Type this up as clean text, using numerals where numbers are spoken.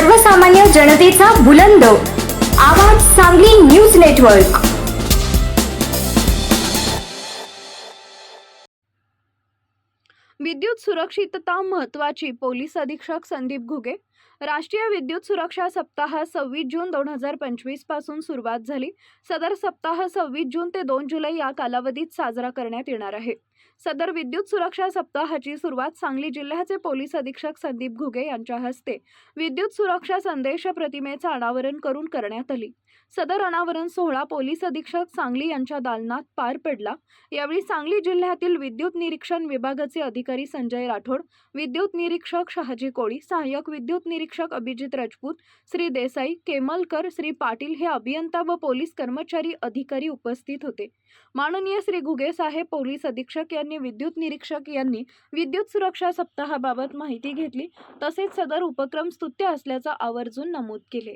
सर्वसामान्य जनतेचा बुलंद आवाज सांगली न्यूज नेटवर्क। विद्युत सुरक्षितता महत्त्वाची। पोलीस अधीक्षक संदीप घुगे। राष्ट्रीय विद्युत सुरक्षा सप्ताह 26 जून 2025 पासून सुरुवात झाली। सदर सप्ताह 26 जून ते 2 जुलै या कालावधीत साजरा करण्यात येणार आहे। सदर विद्युत सुरक्षा सप्ताहाची सुरुवात सांगली जिल्ह्याचे पोलीस अधीक्षक संदीप घुगे यांच्या हस्ते विद्युत सुरक्षा संदेश प्रतिमेचे अनावरण करून करण्यात आली। सदर अनावरण सोहळा पोलीस अधीक्षक सांगली यांच्या दालनात पार पडला। यावेळी सांगली जिल्ह्यातील विद्युत निरीक्षण विभागाचे अधिकारी संजय राठोड, विद्युत निरीक्षक शहाजी कोळी, सहाय्यक विद्युत निरीक्षक अभिजित राजपूत, श्री देसाई, केमलकर, श्री पाटील हे अभियंता व पोलीस कर्मचारी अधिकारी उपस्थित होते। माननीय श्री घुगे साहेब पोलीस अधीक्षक यांनी विद्युत निरीक्षक यांनी विद्युत सुरक्षा सप्ताहाबाबत माहिती घेतली, तसेच सदर उपक्रम स्तुत्य असल्याचा आवर्जून नमूद केले।